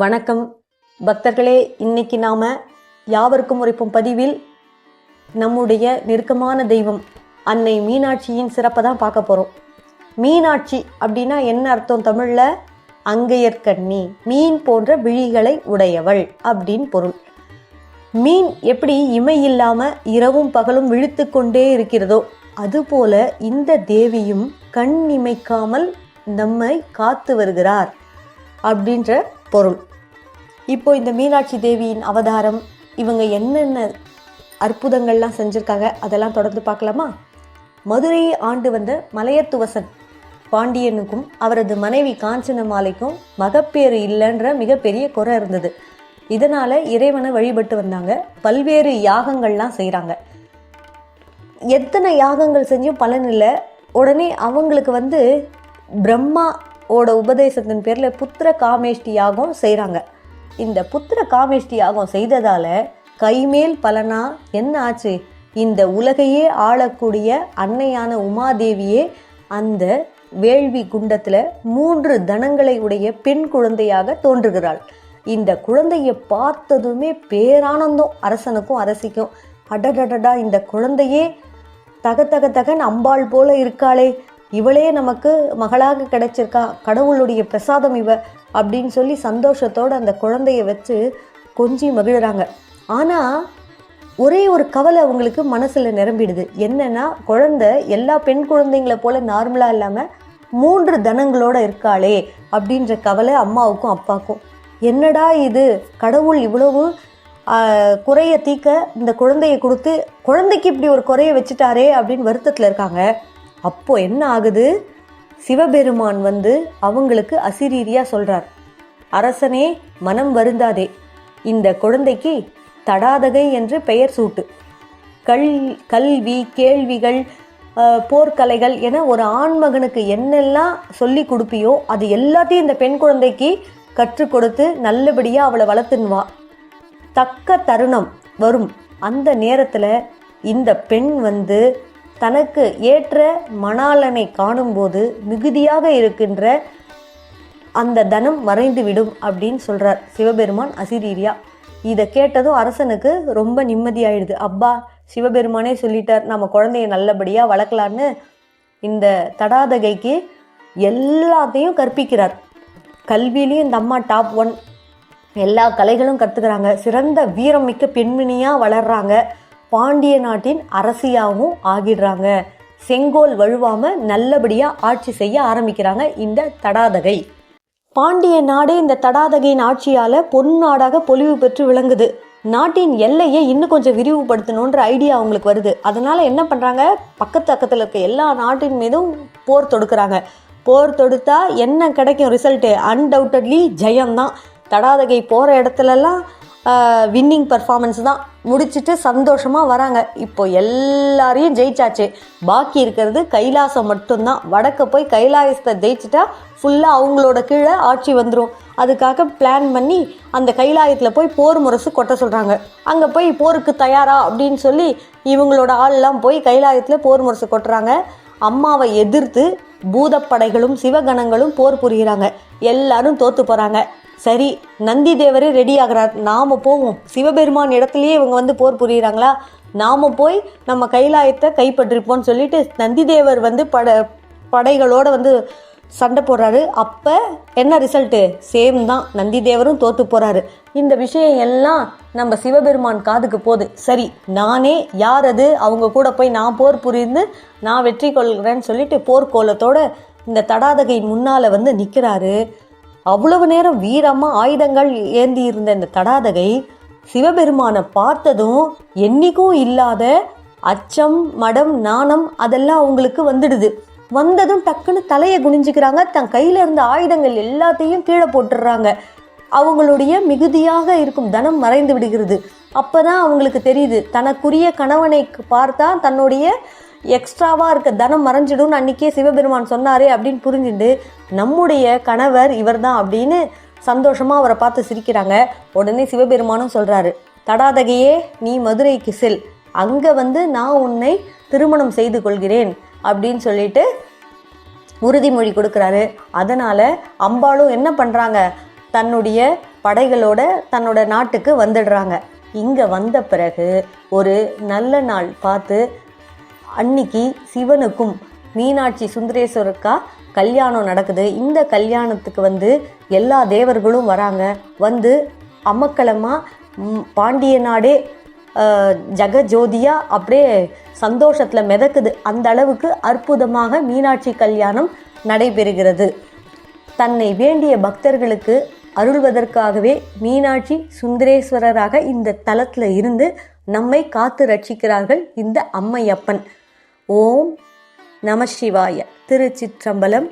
வணக்கம் பக்தர்களே. இன்னைக்கு நாம யாவருக்கும் உரைப்பும் பதிவில் நம்முடைய நெருக்கமான தெய்வம் அன்னை மீனாட்சியின் சிறப்பை தான் பார்க்க போறோம். மீனாட்சி அப்படின்னா என்ன அர்த்தம்? தமிழ்ல அங்கையர்கண்ணி, மீன் போன்ற விழிகளை உடையவள் அப்படின்னு பொருள். மீன் எப்படி இமை இல்லாம இரவும் பகலும் விழித்து கொண்டே இருக்கிறதோ அதுபோல இந்த தேவியும் கண் இமைக்காமல் நம்மை காத்து வருகிறார் அப்படின்ற பொருள். இப்போ இந்த மீனாட்சி தேவியின் அவதாரம், இவங்க என்னென்ன அற்புதங்கள்லாம் செஞ்சுருக்காங்க அதெல்லாம் தொடர்ந்து பார்க்கலாமா? மதுரையை ஆண்டு வந்த மலையத்துவசன் பாண்டியனுக்கும் அவரது மனைவி காஞ்சனமாலைக்கும் மகப்பேறு இல்லைன்ற மிகப்பெரிய குறை இருந்தது. இதனால இறைவனை வழிபட்டு வந்தாங்க. பல்வேறு யாகங்கள்லாம் செய்கிறாங்க. எத்தனை யாகங்கள் செஞ்சும் பலன் இல்லை. உடனே அவங்களுக்கு பிரம்மாவோட உபதேசத்தின் பேரில் புத்திர காமேஷ்டி யாகம் செய்கிறாங்க. இந்த புத்திர காமேஷ்டி யாகம் செய்ததால் கைமேல் பலனா என்ன ஆச்சு? இந்த உலகையே ஆளக்கூடிய அன்னையான உமாதேவியே அந்த வேள்வி குண்டத்தில் 3 தனங்களை உடைய பெண் குழந்தையாக தோன்றுகிறாள். இந்த குழந்தையை பார்த்ததுமே பேரானந்தம் அரசனுக்கும் அரசிக்கும். அடடடடா, இந்த குழந்தையே தகன்னு அம்பாள் போல இருக்காளே, இவளே நமக்கு மகளாக கிடைச்சிருக்கா, கடவுளுடைய பிரசாதம் இவ அப்படின்னு சொல்லி சந்தோஷத்தோடு அந்த குழந்தைய வச்சு கொஞ்சி மகிழ்கிறாங்க. ஆனால் ஒரே ஒரு கவலை அவங்களுக்கு மனசில் நிரம்பிடுது. என்னன்னா, குழந்தை எல்லா பெண் குழந்தைங்களை போல நார்மலாக இல்லாமல் 3 தனங்களோட இருக்காளே அப்படின்ற கவலை அம்மாவுக்கும் அப்பாவுக்கும். என்னடா இது, கடவுள் இவ்வளவு குறைய தீக்க இந்த குழந்தையை கொடுத்து குழந்தைக்கு இப்படி ஒரு குறைய வச்சுட்டாரே அப்படின்னு வருத்தத்தில் இருக்காங்க. அப்போ என்ன ஆகுது? சிவபெருமான் அவங்களுக்கு அசிரீரியா சொல்றார், அரசனே மனம் வருந்தாதே, இந்த குழந்தைக்கு தடாதகை என்று பெயர் சூட்டு. கல்வி, கேள்விகள், போர்க்கலைகள் என ஒரு ஆண்மகனுக்கு என்னெல்லாம் சொல்லி கொடுப்பியோ அது எல்லாத்தையும் இந்த பெண் குழந்தைக்கு கற்றுக் கொடுத்து நல்லபடியாக அவளை வளர்த்துன்னு வா. தக்க தருணம் வரும், அந்த நேரத்தில் இந்த பெண் தனக்கு ஏற்ற மணாளனை காணும்போது மிகுதியாக இருக்கின்ற அந்த தனம் மறைந்துவிடும் அப்படின்னு சொல்கிறார் சிவபெருமான் அசிரீரியா. இதை கேட்டதும் அரசனுக்கு ரொம்ப நிம்மதியாயிடுது. அப்பா, சிவபெருமானே சொல்லிட்டார், நம்ம குழந்தைய நல்லபடியாக வளர்க்கலான்னு இந்த தடாதகைக்கு எல்லாத்தையும் கற்பிக்கிறார். கல்வியிலையும் இந்த அம்மா டாப் 1, எல்லா கலைகளும் கற்றுக்கிறாங்க. சிறந்த வீரம் மிக்க பெண்மணியாக வளர்கிறாங்க. பாண்டிய நாட்டின் அரசியாகவும் ஆகிடுறாங்க. செங்கோல் வழுவாமல் நல்லபடியாக ஆட்சி செய்ய ஆரம்பிக்கிறாங்க இந்த தடாதகை. பாண்டிய நாடு இந்த தடாதகையின் ஆட்சியால் பொன்னாடாக பொலிவு பெற்று விளங்குது. நாட்டின் எல்லையை இன்னும் கொஞ்சம் விரிவுபடுத்தணுன்ற ஐடியா அவங்களுக்கு வருது. அதனால் என்ன பண்ணுறாங்க, பக்கத்தில் இருக்க எல்லா நாட்டின் மீதும் போர் தொடுக்கிறாங்க. போர் தொடுத்தா என்ன கிடைக்கும் ரிசல்ட்டு? அன்டவுட்டட்லி ஜெயம்தான். தடாதகை போகிற இடத்துலலாம் வின்னிங் பர்ஃபார்மன்ஸ் தான். முடிச்சுட்டு சந்தோஷமாக வராங்க. இப்போ எல்லாரையும் ஜெயிச்சாச்சு, பாக்கி இருக்கிறது கைலாசம் மட்டும்தான். வடக்க போய் கைலாசத்தை ஜெயிச்சுட்டா ஃபுல்லாக அவங்களோட கீழே ஆட்சி வந்துடும். அதுக்காக பிளான் பண்ணி அந்த கைலாயத்தில் போய் போர் முரசு கொட்ட சொல்கிறாங்க. அங்கே போய் போருக்கு தயாரா அப்படின்னு சொல்லி இவங்களோட ஆள்லாம் போய் கைலாயத்தில் போர் முரசு கொட்டுறாங்க. அம்மாவை எதிர்த்து பூதப்படைகளும் சிவகணங்களும் போர் புரிகிறாங்க. எல்லாரும் தோற்று போகிறாங்க. சரி, நந்தி தேவரே ரெடி ஆகிறார், நாம் போவோம். சிவபெருமான் இடத்துலையே இவங்க போர் புரிகிறாங்களா, நாம் போய் நம்ம கைலாயத்தை கைப்பற்றிருப்போம்னு சொல்லிட்டு நந்தி தேவர் படைகளோடு சண்டை போடுறாரு. அப்போ என்ன ரிசல்ட்டு? சேம் தான், நந்தி தேவரும் தோற்று போகிறாரு. இந்த விஷயம் எல்லாம் நம்ம சிவபெருமான் காதுக்கு போகுது. சரி, நானே யார் அது, அவங்க கூட போய் நான் போர் புரிந்து நான் வெற்றி கொள்கிறேன்னு சொல்லிட்டு போர்க்கோலத்தோடு இந்த தடாதகை முன்னால் நிற்கிறாரு. அவ்வளவு நேரம் வீரமாக ஆயுதங்கள் ஏந்தி இருந்த இந்த தடாதகை சிவபெருமானை பார்த்ததும் என்னைக்கும் இல்லாத அச்சம், மடம், நாணம் அதெல்லாம் அவங்களுக்கு வந்துடுது. வந்ததும் டக்குன்னு தலையை குனிஞ்சிக்கிறாங்க. தன் கையில் இருந்த ஆயுதங்கள் எல்லாத்தையும் கீழே போட்டுடுறாங்க. அவங்களுடைய மிகுதியாக இருக்கும் தனம் மறைந்து விடுகிறது. அப்போ தான் அவங்களுக்கு தெரியுது, தனக்குரிய கணவனை பார்த்தா தன்னுடைய எக்ஸ்ட்ராவாக இருக்க தனம் மறைஞ்சிடும்னு அன்றைக்கே சிவபெருமான் சொன்னாரே அப்படின்னு புரிஞ்சுட்டு நம்முடைய கணவர் இவர் தான் அப்படின்னு சந்தோஷமாக அவரை பார்த்து சிரிக்கிறாங்க. உடனே சிவபெருமானும் சொல்கிறாரு, தடாதகையே நீ மதுரைக்கு செல், அங்கே நான் உன்னை திருமணம் செய்து கொள்கிறேன் அப்படின்னு சொல்லிட்டு உறுதிமொழி கொடுக்குறாரு. அதனால் அம்பாளும் என்ன பண்ணுறாங்க, தன்னுடைய படைகளோட தன்னோட நாட்டுக்கு வந்துடுறாங்க. இங்கே வந்த பிறகு ஒரு நல்ல நாள் பார்த்து அன்னைக்கு சிவனுக்கும் மீனாட்சி சுந்தரேஸ்வருக்கா கல்யாணம் நடக்குது. இந்த கல்யாணத்துக்கு எல்லா தேவர்களும் வராங்க. அமக்களமாக பாண்டிய நாடே ஜெகஜோதியாக அப்படியே சந்தோஷத்தில் மிதக்குது. அந்த அளவுக்கு அற்புதமாக மீனாட்சி கல்யாணம் நடைபெறுகிறது. தன்னை வேண்டிய பக்தர்களுக்கு அருள்வதற்காகவே மீனாட்சி சுந்தரேஸ்வரராக இந்த தலத்தில் இருந்து நம்மை காத்து ரட்சிக்கிறார்கள் இந்த அம்மையப்பன். ஓம் நம சிவாய. திருச்சிற்றம்பலம்.